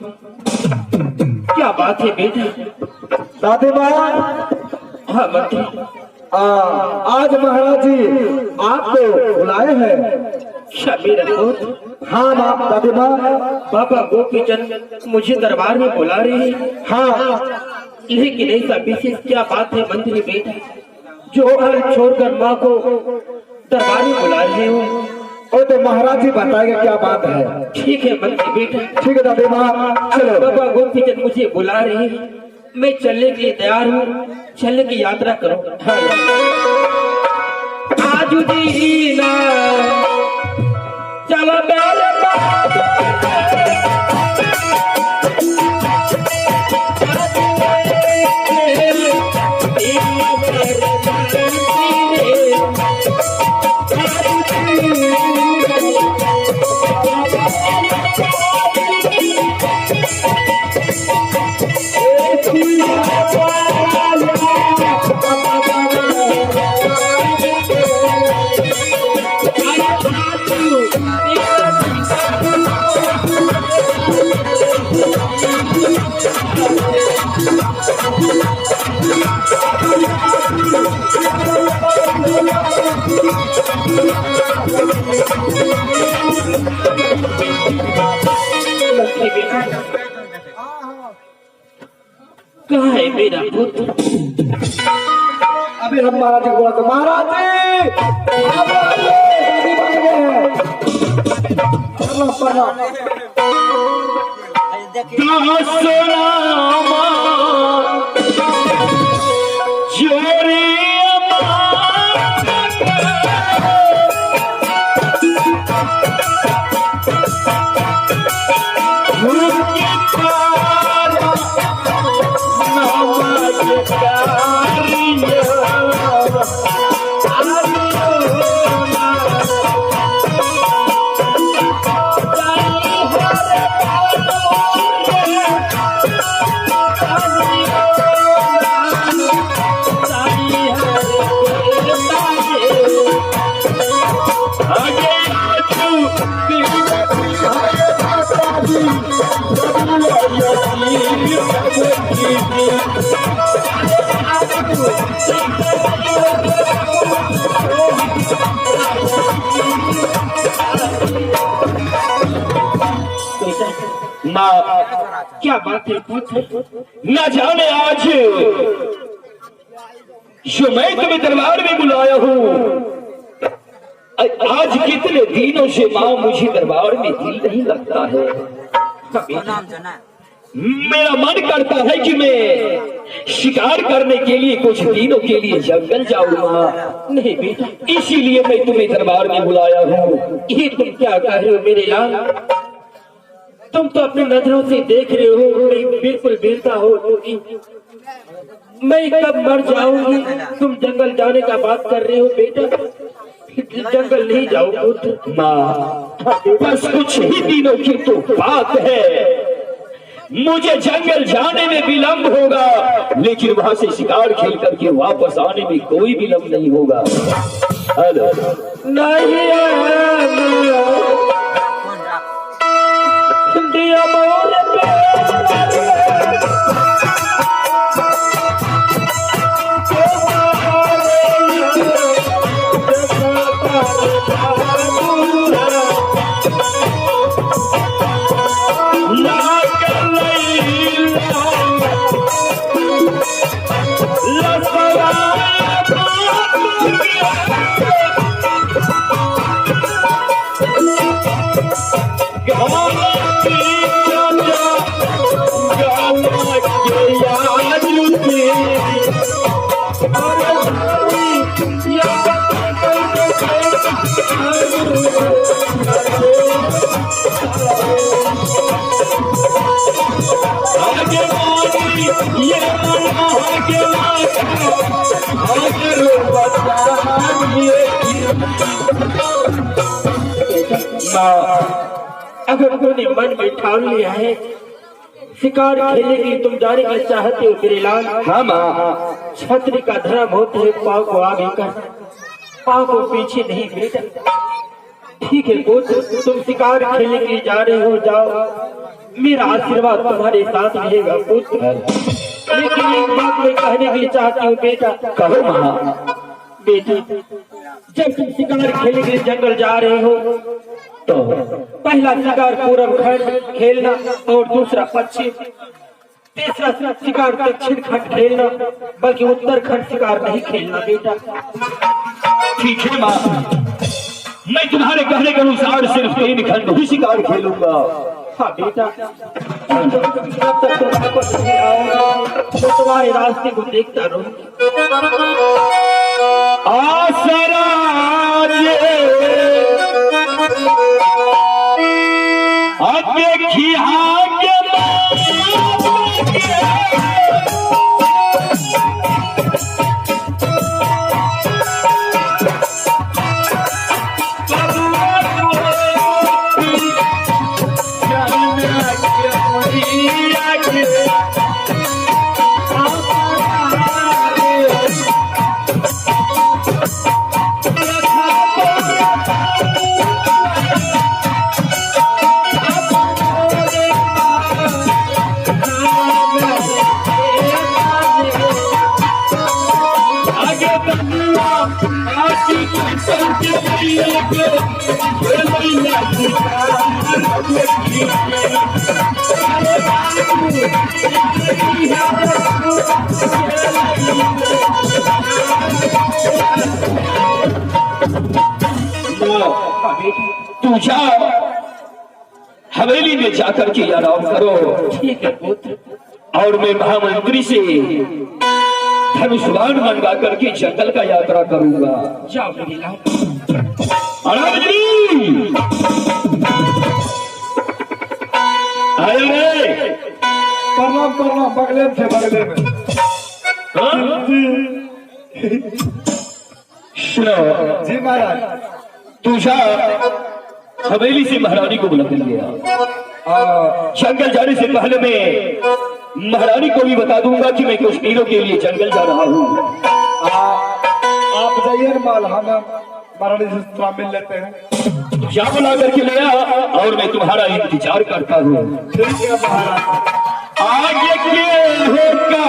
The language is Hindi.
क्या बात है बेटा? दादी माँ, हाँ मंत्री, आज महाराज जी आपको बुलाए हैं। क्या मेरा पुत्र? हाँ माँ, दादी माँ। बाबा गोपीचंद मुझे दरबार में बुला रहे हैं। हाँ, लेकिन ऐसा विशेष क्या बात है मंत्री बेटा, जो घर छोड़कर माँ को दरबार में बुला रहे हो? वो तो महाराज जी बताएंगे क्या बात है। ठीक है मंत्री बेटा। ठीक है दादी माँ, चलो। बाबा गोपीचंद मुझे बुला रहे हैं, मैं चलने के लिए तैयार हूँ। चलने की यात्रा करो। आज दीना चलो मेरे कहाँ है मेरा पुत्र? अभी हम महाराज जी को बोला तो महाराज जी आप आइए, माँ क्या बात है पुत्र? न जाने आज जो मैं तुम्हें दरबार में बुलाया हूँ, आज कितने दिनों से माँ मुझे दरबार में दिल नहीं लगता है। मेरा मन करता है कि मैं शिकार करने के लिए कुछ दिनों के लिए जंगल जाऊंगा। नहीं बेटा, इसीलिए मैं तुम्हें दरबार में बुलाया हूँ। ये तुम क्या कह रहे हो मेरे लाल? तुम तो अपनी नजरों से देख रहे हो मैं बिल्कुल बेहतर हो। मैं कब मर जाऊंगी? तुम जंगल जाने का बात कर रहे हो बेटा? जंगल नहीं जाओ पुत्र। माँ बस कुछ ही दिनों की तो बात है, मुझे जंगल जाने में विलंब होगा, लेकिन वहां से शिकार खेल करके वापस आने में कोई विलंब नहीं होगा। हेलो नहीं दिया अगर तूने मन में ठान लिया है शिकार खेलने के लिए तुम जाने की चाहते हो मेरे लाल। हाँ माँ, छतरी का धर्म होता है पाँव को आगे कर पाँव को पीछे नहीं बेटा। ठीक है पुत्र, तुम शिकार खेलने के लिए जा रहे हो, जाओ, मेरा आशीर्वाद तुम्हारे साथ रहेगा पुत्र। लेकिन एक बात मैं कहने के लिए चाहती हूँ बेटा। कहो माँ। बेटी, जब तुम शिकार खेलने के लिए जंगल जा रहे हो तो पहला शिकार पूरब खंड खेलना और दूसरा पश्चिम, तीसरा शिकार दक्षिण खंड खेलना, बल्कि उत्तरखंड शिकार नहीं खेलना बेटा। ठीक है माँ, मैं तुम्हारे कहने के अनुसार सिर्फ 3 खंड ही शिकार खेलूंगा। हाँ बेटा, जब तक तुम वापस नहीं आओगे तो तुम्हारे रास्ते को देखता रहूंगा। आसराज देखी तू जा हवेली में जाकर के आराम करो। ठीक है पुत्र। और मैं महामंत्री से धनुष्वान मंगा करके जंगल का यात्रा करूंगा। जाओ मेरी लाल। प्रणाम प्रणाम, बगले में बगले में। सुनो जी महाराज। तू जा हवेली से महारानी को बुला लिया। जंगल जाने से पहले मैं महारानी को भी बता दूंगा कि मैं कुछ दिनों के लिए जंगल जा रहा हूँ। आप जाइए माल, हम महारानी से थोड़ा मिल लेते हैं। जा बुला करके ले आ और मैं तुम्हारा इंतजार करता हूँ। ठीक है महाराज। आगे के होगा